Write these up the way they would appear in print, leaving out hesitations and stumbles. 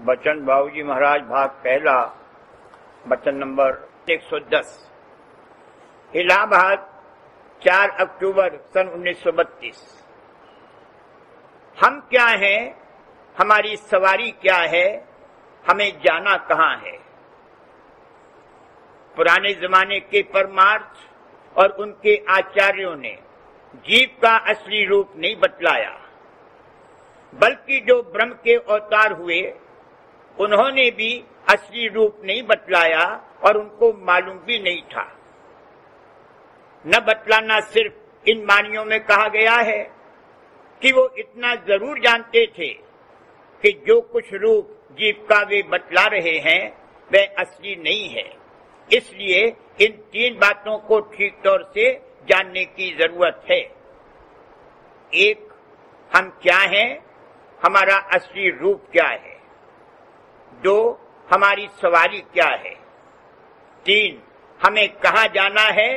वचन बाबूजी महाराज भाग पहला, वचन नंबर 110। इलाहाबाद 4 अक्टूबर सन 1932। हम क्या हैं, हमारी सवारी क्या है, हमें जाना कहाँ है। पुराने जमाने के परमार्थ और उनके आचार्यों ने जीव का असली रूप नहीं बतलाया, बल्कि जो ब्रह्म के अवतार हुए उन्होंने भी असली रूप नहीं बतलाया और उनको मालूम भी नहीं था। न बतलाना सिर्फ इन वाणियों में कहा गया है कि वो इतना जरूर जानते थे कि जो कुछ रूप जीव का वे बतला रहे हैं वह असली नहीं है। इसलिए इन 3 बातों को ठीक तौर से जानने की जरूरत है। 1, हम क्या हैं, हमारा असली रूप क्या है। 2, हमारी सवारी क्या है। 3, हमें कहाँ जाना है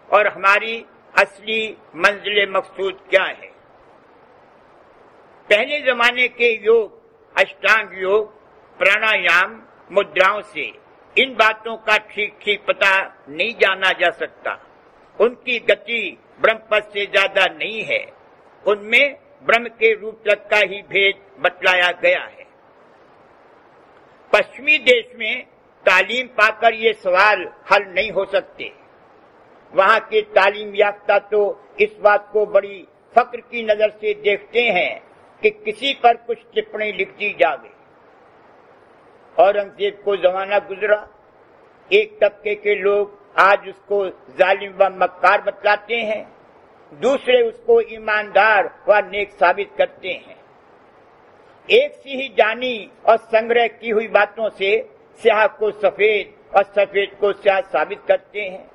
और हमारी असली मंजिल मकसूद क्या है। पहले जमाने के योग, अष्टांग योग, प्राणायाम, मुद्राओं से इन बातों का ठीक ठीक पता नहीं जाना जा सकता। उनकी गति ब्रह्म पद से ज्यादा नहीं है। उनमें ब्रह्म के रूप तक का ही भेद बतलाया गया है। पश्चिमी देश में तालीम पाकर ये सवाल हल नहीं हो सकते। वहां के तालीम याफ्ता तो इस बात को बड़ी फक्र की नजर से देखते हैं कि किसी पर कुछ टिप्पणी लिख दी जाए। औरंगजेब को जमाना गुजरा, एक तबके के लोग आज उसको जालिम व मक्कार बतलाते हैं, दूसरे उसको ईमानदार व नेक साबित करते हैं। एक सी ही जानी और संग्रह की हुई बातों से स्याह को सफेद और सफेद को स्याह साबित करते हैं।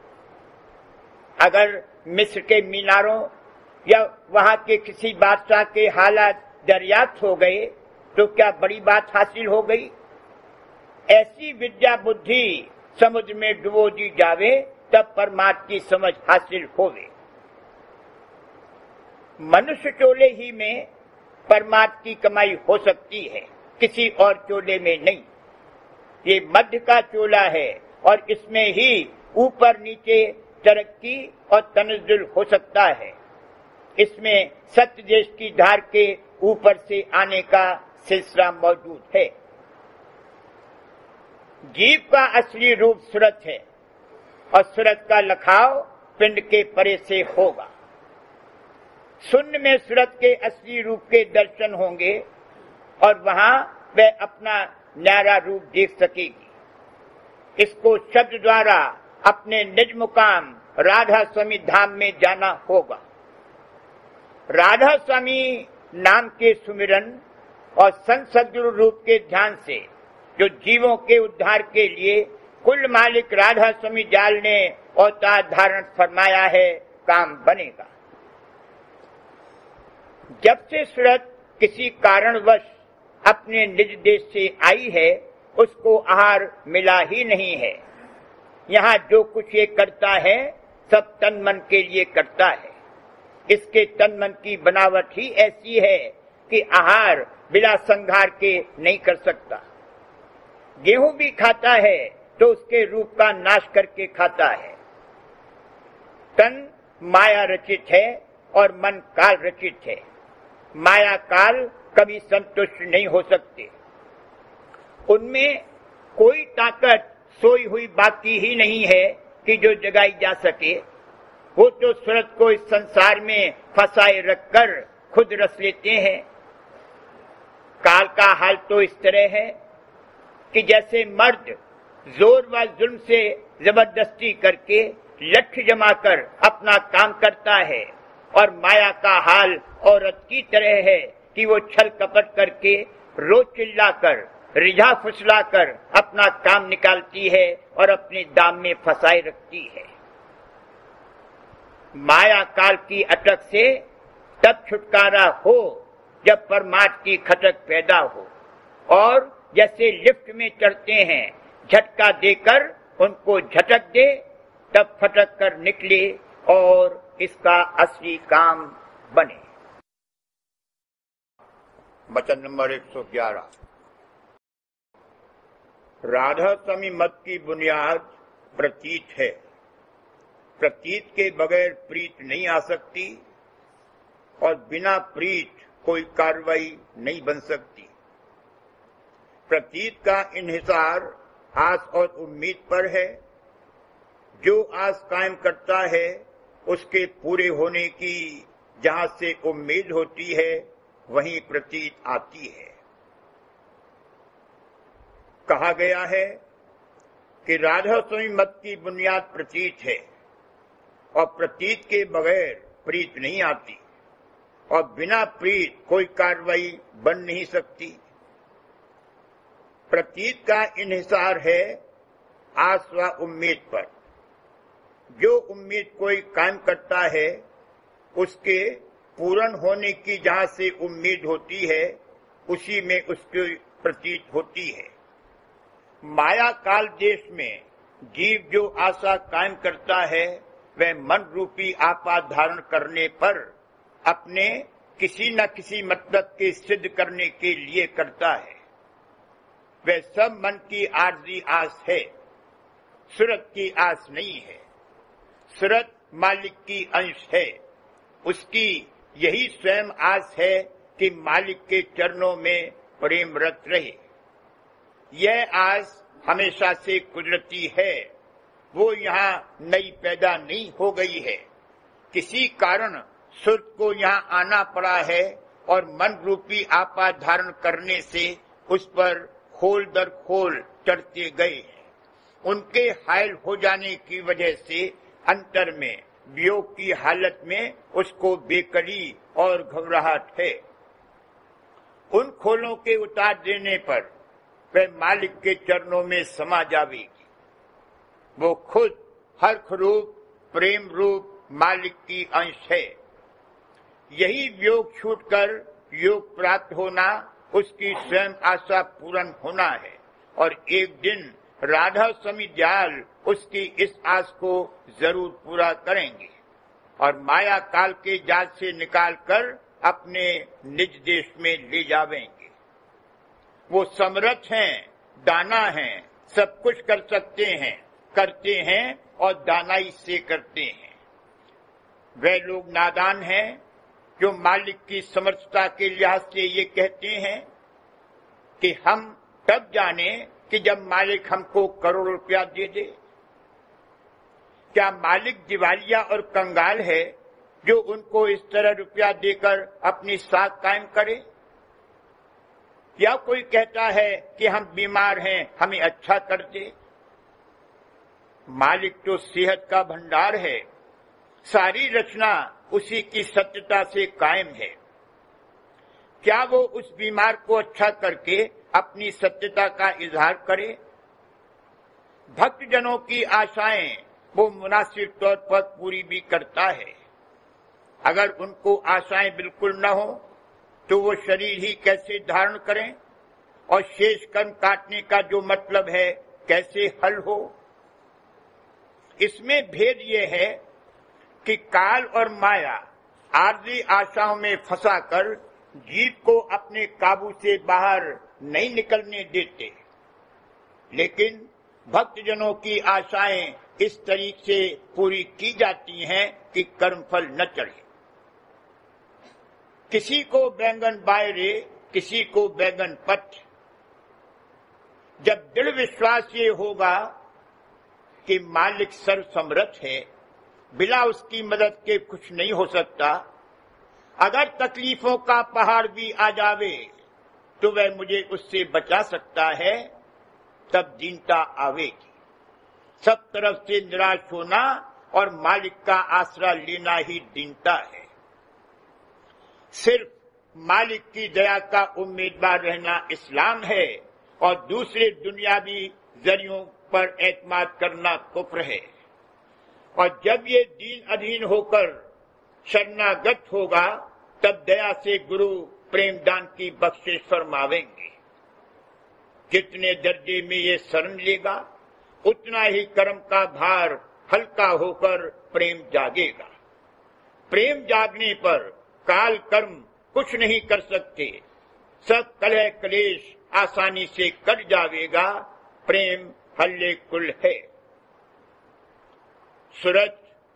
अगर मिस्र के मीनारों या वहां के किसी बादशाह के हालात दरियाफ्त हो गए तो क्या बड़ी बात हासिल हो गई। ऐसी विद्या बुद्धि समुद्र में डुबो दी जावे तब परमात्मा की समझ हासिल होवे। मनुष्य चोले ही में परमात्मा की कमाई हो सकती है, किसी और चोले में नहीं। ये मध्य का चोला है और इसमें ही ऊपर नीचे तरक्की और तनज्जुल हो सकता है। इसमें सत्य देश की धार के ऊपर से आने का सिलसिला मौजूद है। जीव का असली रूप सूरत है और सूरत का लखाव पिंड के परे से होगा। शून्य में सूरत के असली रूप के दर्शन होंगे और वहां वह अपना न्यारा रूप देख सकेगी। इसको शब्द द्वारा अपने निज मुकाम राधा स्वामी धाम में जाना होगा। राधा स्वामी नाम के सुमिरन और संत सद्गुरु रूप के ध्यान से जो जीवों के उद्धार के लिए कुल मालिक राधा स्वामी जाल ने अवतार धारण फरमाया है, काम बनेगा। जब से सूरत किसी कारणवश अपने निज देश से आई है उसको आहार मिला ही नहीं है। यहाँ जो कुछ ये करता है सब तन मन के लिए करता है। इसके तन मन की बनावट ही ऐसी है कि आहार बिना संघार के नहीं कर सकता। गेहूं भी खाता है तो उसके रूप का नाश करके खाता है। तन माया रचित है और मन काल रचित है। माया काल कभी संतुष्ट नहीं हो सकते। उनमें कोई ताकत सोई हुई बाकी ही नहीं है कि जो जगाई जा सके। वो तो सूरत को इस संसार में फंसाए रखकर खुद रस लेते हैं। काल का हाल तो इस तरह है कि जैसे मर्द जोर व जुल्म से जबरदस्ती करके लठ जमाकर अपना काम करता है और माया का हाल औरत की तरह है कि वो छल कपट करके रोज चिल्लाकर रिझा फुसलाकर अपना काम निकालती है और अपने दाम में फंसाए रखती है। माया काल की अटक से तब छुटकारा हो जब परमात्मा की खटक पैदा हो और जैसे लिफ्ट में चढ़ते हैं झटका देकर उनको झटक दे तब फटक कर निकले और इसका असली काम बने। वचन नंबर 111। राधास्वामी मत की बुनियाद प्रतीत है। प्रतीत के बगैर प्रीत नहीं आ सकती और बिना प्रीत कोई कार्रवाई नहीं बन सकती। प्रतीत का इन्हिसार आस और उम्मीद पर है। जो आस कायम करता है उसके पूरे होने की जहां से उम्मीद होती है वहीं प्रतीत आती है। कहा गया है कि राधास्वामी मत की बुनियाद प्रतीत है और प्रतीत के बगैर प्रीत नहीं आती और बिना प्रीत कोई कार्रवाई बन नहीं सकती। प्रतीत का इन्हिसार है आस व उम्मीद पर। जो उम्मीद कोई कायम करता है उसके पूर्ण होने की जहां से उम्मीद होती है उसी में उसकी प्रतीत होती है। माया काल देश में जीव जो आशा कायम करता है वह मन रूपी आपा धारण करने पर अपने किसी न किसी मतलब के सिद्ध करने के लिए करता है। वह सब मन की आर्जी आस है, सूरत की आस नहीं है। सूरत मालिक की अंश है, उसकी यही स्वयं आस है कि मालिक के चरणों में प्रेम रत रहे। यह आस हमेशा से कुदरती है, वो यहाँ नई पैदा नहीं हो गई है। किसी कारण सूरत को यहाँ आना पड़ा है और मन रूपी आपा धारण करने से उस पर खोल दर खोल चढ़ते गए हैं। उनके हायल हो जाने की वजह से अंतर में वियोग की हालत में उसको बेकली और घबराहट है। उन खोलों के उतार देने पर वह मालिक के चरणों में समा जावेगी। वो खुद हर रूप प्रेम रूप मालिक की अंश है। यही वियोग छूटकर योग प्राप्त होना उसकी स्वयं आशा पूर्ण होना है और एक दिन राधा स्वामी दयाल उसकी इस आस को जरूर पूरा करेंगे और माया काल के जाल से निकालकर अपने निज देश में ले जावेंगे। वो समर्थ हैं, दाना हैं, सब कुछ कर सकते हैं, करते हैं और दानाई से करते हैं। वे लोग नादान हैं जो मालिक की समर्थता के लिहाज से ये कहते हैं कि हम तब जाने कि जब मालिक हमको करोड़ रुपया दे दे। क्या मालिक दिवालिया और कंगाल है जो उनको इस तरह रुपया देकर अपनी साख कायम करे? या कोई कहता है कि हम बीमार हैं, हमें अच्छा कर दे। मालिक तो सेहत का भंडार है, सारी रचना उसी की सत्यता से कायम है। क्या वो उस बीमार को अच्छा करके अपनी सत्यता का इजहार करे? भक्तजनों की आशाएं वो मुनासिब तौर पर पूरी भी करता है। अगर उनको आशाएं बिल्कुल न हो तो वो शरीर ही कैसे धारण करें और शेष कर्म काटने का जो मतलब है कैसे हल हो? इसमें भेद ये है कि काल और माया आर्जी आशाओं में फंसाकर जीव को अपने काबू से बाहर नहीं निकलने देते, लेकिन भक्तजनों की आशाएं इस तरीके से पूरी की जाती हैं कि कर्मफल न चढ़े। किसी को बैंगन बायरे, किसी को बैंगन पट। जब दृढ़ विश्वास ये होगा कि मालिक सर्वसमर्थ है, बिना उसकी मदद के कुछ नहीं हो सकता, अगर तकलीफों का पहाड़ भी आ जावे तो वह मुझे उससे बचा सकता है, तब दीनता आवेगी। सब तरफ से निराश होना और मालिक का आसरा लेना ही दीनता है। सिर्फ मालिक की दया का उम्मीदवार रहना इस्लाम है और दूसरे दुनियावी जरियों पर एतमाद करना कुफ्र है। और जब ये दीन अधीन होकर शरणागत होगा तब दया से गुरु प्रेम दान की बख्शिश फरमावेंगे। जितने दर्जे में ये शरण लेगा उतना ही कर्म का भार हल्का होकर प्रेम जागेगा। प्रेम जागने पर काल कर्म कुछ नहीं कर सकते। सब कलह क्लेश आसानी से कट जावेगा प्रेम हल्ले कुल है। सूरज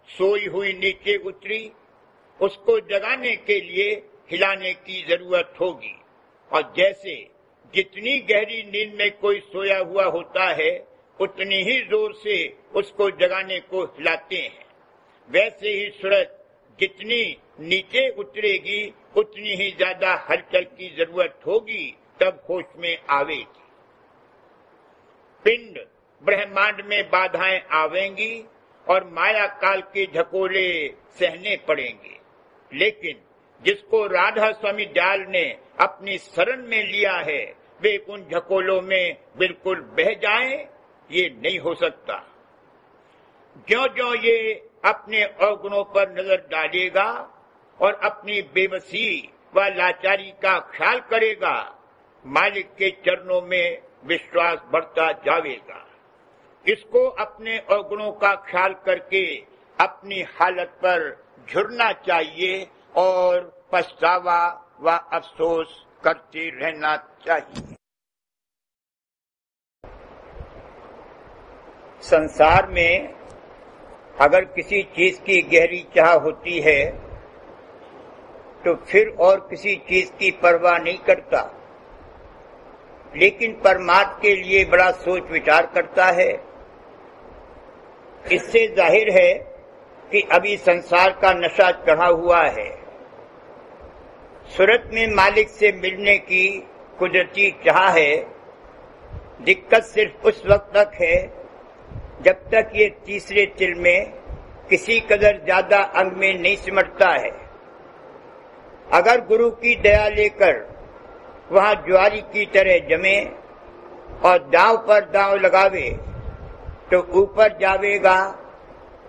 सोई हुई नीचे उतरी, उसको जगाने के लिए हिलाने की जरूरत होगी। और जैसे जितनी गहरी नींद में कोई सोया हुआ होता है, उतनी ही जोर से उसको जगाने को हिलाते हैं, वैसे ही सूरज जितनी नीचे उतरेगी उतनी ही ज्यादा हलचल की जरूरत होगी, तब होश में आवेगी। पिंड ब्रह्मांड में बाधाएं आवेंगी और माया काल के झकोले सहने पड़ेंगे, लेकिन जिसको राधा स्वामी दयाल ने अपनी शरण में लिया है, वे उन झकोलों में बिल्कुल बह जाएं, ये नहीं हो सकता। ज्यों ज्यों ये अपने अवगुणों पर नजर डालेगा और अपनी बेबसी व लाचारी का ख्याल करेगा, मालिक के चरणों में विश्वास बढ़ता जाएगा। इसको अपने अवगुणों का ख्याल करके अपनी हालत पर झुरना चाहिए और पछतावा व अफसोस करते रहना चाहिए। संसार में अगर किसी चीज की गहरी चाह होती है तो फिर और किसी चीज की परवाह नहीं करता, लेकिन परमात्मा के लिए बड़ा सोच विचार करता है। इससे जाहिर है कि अभी संसार का नशा चढ़ा हुआ है। सूरत में मालिक से मिलने की कुदरती चाह है। दिक्कत सिर्फ उस वक्त तक है जब तक ये तीसरे तिल में किसी कदर ज्यादा अंग में नहीं सिमटता है। अगर गुरु की दया लेकर वहां ज्वारी की तरह जमे और दांव पर दांव लगावे तो ऊपर जावेगा,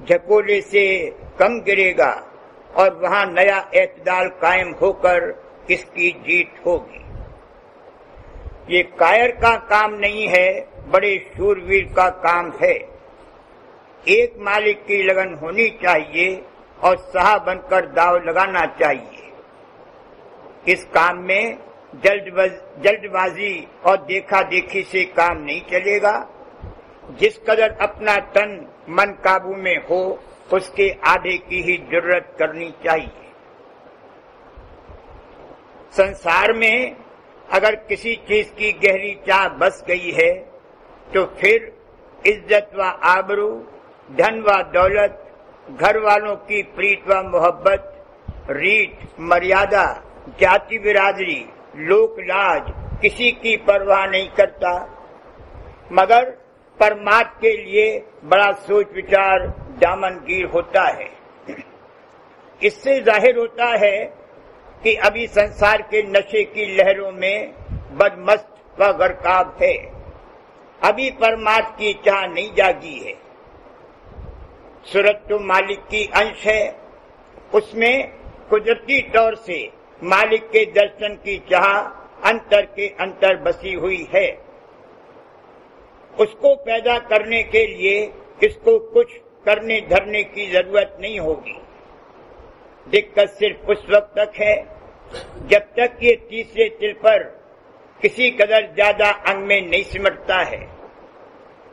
झकोले से कम गिरेगा और वहां नया एतदाल कायम होकर इसकी जीत होगी। ये कायर का काम नहीं है, बड़े शूरवीर का काम है। एक मालिक की लगन होनी चाहिए और साह बनकर दाव लगाना चाहिए। इस काम में जल्दबाजी और देखा देखी से काम नहीं चलेगा। जिस कदर अपना तन मन काबू में हो, उसके आधे की ही जरूरत करनी चाहिए। संसार में अगर किसी चीज की गहरी चाह बस गई है तो फिर इज्जत व आबरू, धन व दौलत, घर वालों की प्रीत व मोहब्बत, रीत मर्यादा, जाति बिरादरी, लोक लाज किसी की परवाह नहीं करता, मगर परमात्मा के लिए बड़ा सोच विचार दामनगीर होता है। इससे जाहिर होता है कि अभी संसार के नशे की लहरों में बदमस्त व गर्काब है। अभी परमात्मा की चाह नहीं जागी है। सूरत तो मालिक की अंश है, उसमें कुदरती तौर से मालिक के दर्शन की चाह अंतर के अंतर बसी हुई है। उसको पैदा करने के लिए इसको कुछ करने धरने की जरूरत नहीं होगी। दिक्कत सिर्फ उस वक्त तक है जब तक ये तीसरे तिल पर किसी कदर ज्यादा अंग में नहीं सिमटता है।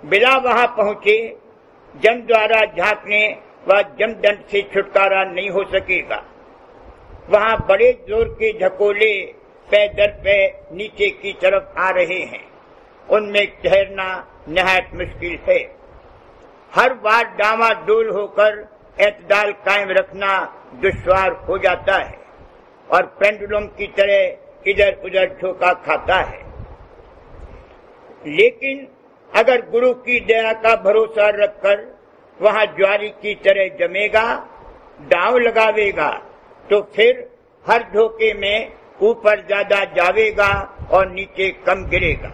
बिना वहां पहुंचे जम द्वारा झांकने व जमदंड से छुटकारा नहीं हो सकेगा। वहां बड़े जोर के झकोले पै दर पै नीचे की तरफ आ रहे हैं, उनमें ठहरना निहायत मुश्किल है। हर बार डामाडोल होकर एतदाल कायम रखना दुश्वार हो जाता है और पेंडुलम की तरह इधर उधर झोंका खाता है। लेकिन अगर गुरु की दया का भरोसा रखकर वहां ज्वारी की तरह जमेगा, दांव लगावेगा, तो फिर हर धोखे में ऊपर ज्यादा जावेगा और नीचे कम गिरेगा।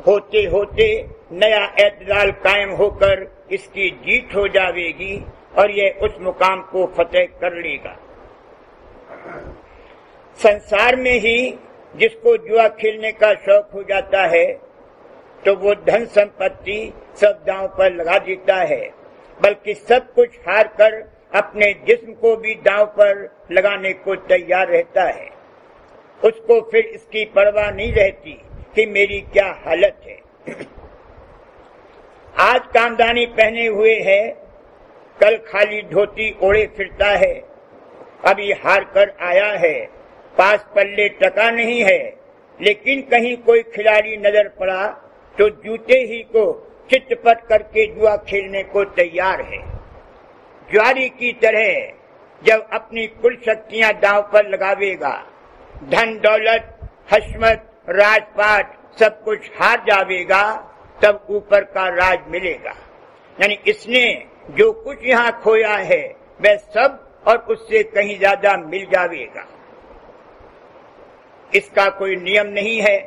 होते होते नया एतदाल कायम होकर इसकी जीत हो जाएगी और यह उस मुकाम को फतेह कर लेगा। संसार में ही जिसको जुआ खेलने का शौक हो जाता है तो वो धन संपत्ति सब दांव पर लगा देता है, बल्कि सब कुछ हार कर अपने जिस्म को भी दांव पर लगाने को तैयार रहता है। उसको फिर इसकी परवाह नहीं रहती कि मेरी क्या हालत है। आज कामदानी पहने हुए है, कल खाली धोती ओढ़े फिरता है, अभी हार कर आया है, पास पल्ले टका नहीं है, लेकिन कहीं कोई खिलाड़ी नजर पड़ा तो जूते ही को चितपट करके जुआ खेलने को तैयार है। जुआरी की तरह जब अपनी कुल शक्तियां दांव पर लगावेगा, धन दौलत हशमत राजपाट सब कुछ हार जावेगा, तब ऊपर का राज मिलेगा। यानी इसने जो कुछ यहाँ खोया है वह सब और उससे कहीं ज्यादा मिल जावेगा। इसका कोई नियम नहीं है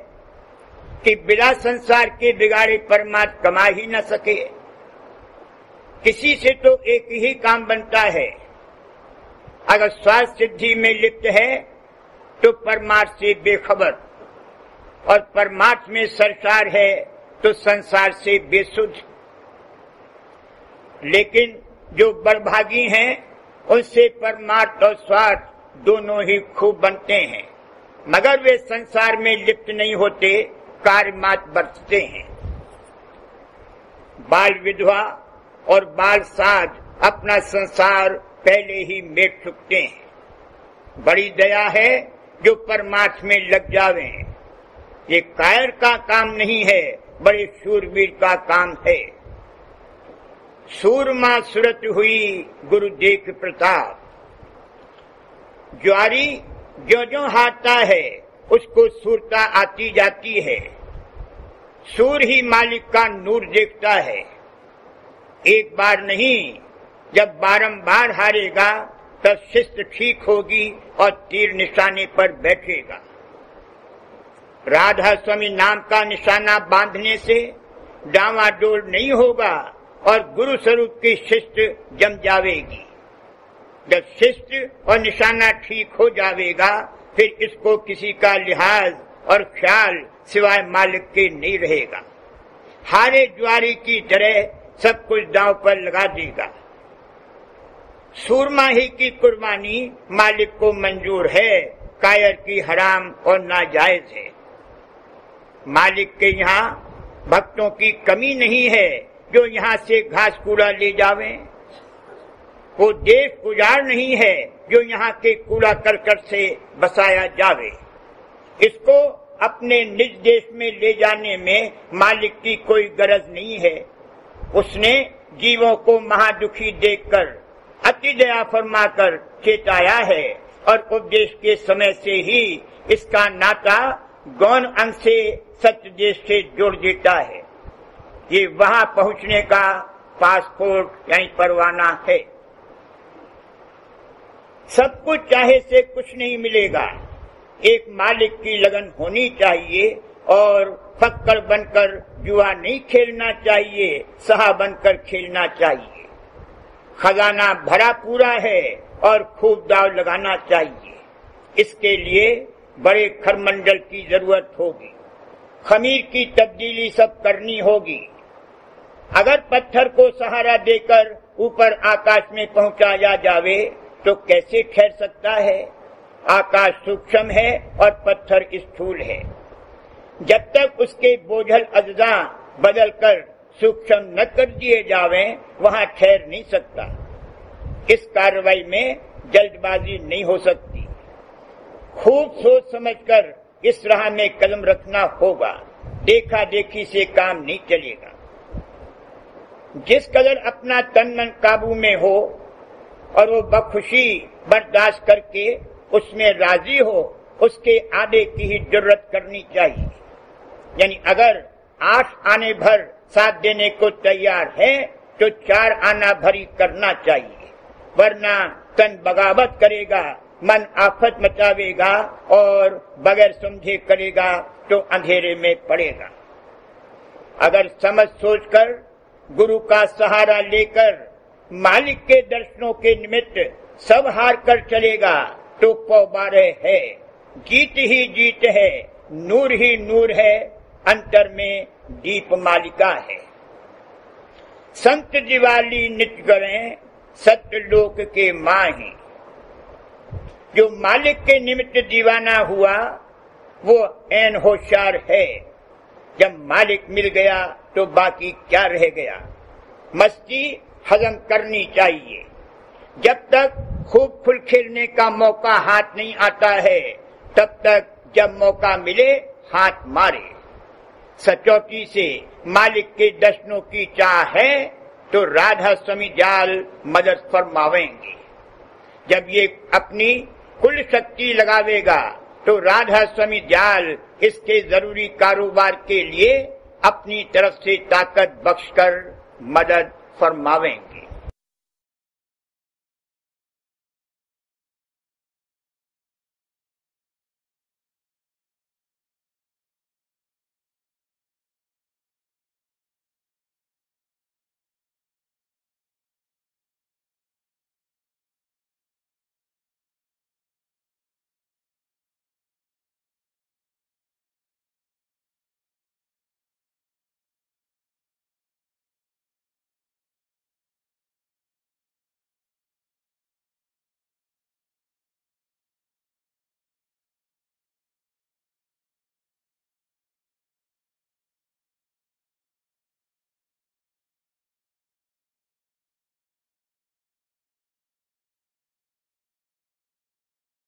कि बिना संसार के बिगाड़े परमात्मा कमा ही न सके। किसी से तो एक ही काम बनता है, अगर स्वार्थ सिद्धि में लिप्त है तो परमार्थ से बेखबर, और परमार्थ में सरसार है तो संसार से बेसुध। लेकिन जो बड़भागी हैं उनसे परमार्थ और स्वार्थ दोनों ही खूब बनते हैं, मगर वे संसार में लिप्त नहीं होते, कार्य मात्र बरतते हैं। बाल विधवा और बाल साध अपना संसार पहले ही मेट चुकते हैं। बड़ी दया है जो परमार्थ में लग जावे। ये कायर का काम नहीं है, बड़े शूरवीर का काम है। सूरमा सुरत हुई गुरु देख प्रताप। जुआरी जो जो हारता है उसको सूरता आती जाती है। सूर ही मालिक का नूर देखता है। एक बार नहीं, जब बारंबार हारेगा तब शिस्त ठीक होगी और तीर निशाने पर बैठेगा। राधा स्वामी नाम का निशाना बांधने से डावाडोल नहीं होगा और गुरु स्वरूप की शिस्त जम जावेगी। जब शिस्त और निशाना ठीक हो जावेगा फिर इसको किसी का लिहाज और ख्याल सिवाय मालिक के नहीं रहेगा। हारे जुआरी की तरह सब कुछ दांव पर लगा देगा। सूरमा ही की कुर्बानी मालिक को मंजूर है, कायर की हराम और नाजायज है। मालिक के यहाँ भक्तों की कमी नहीं है जो यहाँ से घास कूड़ा ले जावे। वो देश उजाड़ नहीं है जो यहाँ के कूड़ा करकट से बसाया जावे। इसको अपने निज देश में ले जाने में मालिक की कोई गरज नहीं है। उसने जीवों को महादुखी देखकर अति दया फरमाकर चेताया है और उपदेश के समय से ही इसका नाता गौण अंग से सत्य देश से जोड़ देता है। ये वहां पहुंचने का पासपोर्ट यानी परवाना है। सब कुछ चाहे से कुछ नहीं मिलेगा। एक मालिक की लगन होनी चाहिए और फक्कर बनकर जुआ नहीं खेलना चाहिए, सहा बनकर खेलना चाहिए। खजाना भरा पूरा है और खूब दाव लगाना चाहिए। इसके लिए बड़े खरमंडल की जरूरत होगी। खमीर की तब्दीली सब करनी होगी। अगर पत्थर को सहारा देकर ऊपर आकाश में पहुंचाया जावे तो कैसे ठहर सकता है? आकाश सूक्ष्म है और पत्थर स्थूल है। जब तक उसके बोझल अज्जा बदलकर सूक्ष्म न कर दिए जावे वहां ठहर नहीं सकता। इस कार्रवाई में जल्दबाजी नहीं हो सकती। खूब सोच समझकर इस राह में कदम रखना होगा। देखा देखी से काम नहीं चलेगा। जिस कदर अपना तन मन काबू में हो और वो बखुशी बर्दाश्त करके उसमें राजी हो, उसके आधे की ही जरूरत करनी चाहिए। यानी अगर 8 आने भर साथ देने को तैयार है तो 4 आना भरी करना चाहिए, वरना तन बगावत करेगा, मन आफत मचावेगा और बगैर समझे करेगा तो अंधेरे में पड़ेगा। अगर समझ सोचकर गुरु का सहारा लेकर मालिक के दर्शनों के निमित्त सब हार कर चलेगा तो पौबारे है, जीत ही जीत है, नूर ही नूर है, अंतर में दीप मालिका है। संत दिवाली नित्य करें सत्य लोक के माही। जो मालिक के निमित्त दीवाना हुआ वो ऐन होशियार है। जब मालिक मिल गया तो बाकी क्या रह गया। मस्ती हजम करनी चाहिए। जब तक खूब फुल खेलने का मौका हाथ नहीं आता है, तब तक जब मौका मिले हाथ मारे। सचौटी से मालिक के दर्शनों की चाह है तो राधा स्वामी जाल मदद फरमावेंगे। जब ये अपनी कुल शक्ति लगावेगा तो राधा स्वामी जाल इसके जरूरी कारोबार के लिए अपनी तरफ से ताकत बख्शकर मदद फरमावेंगे।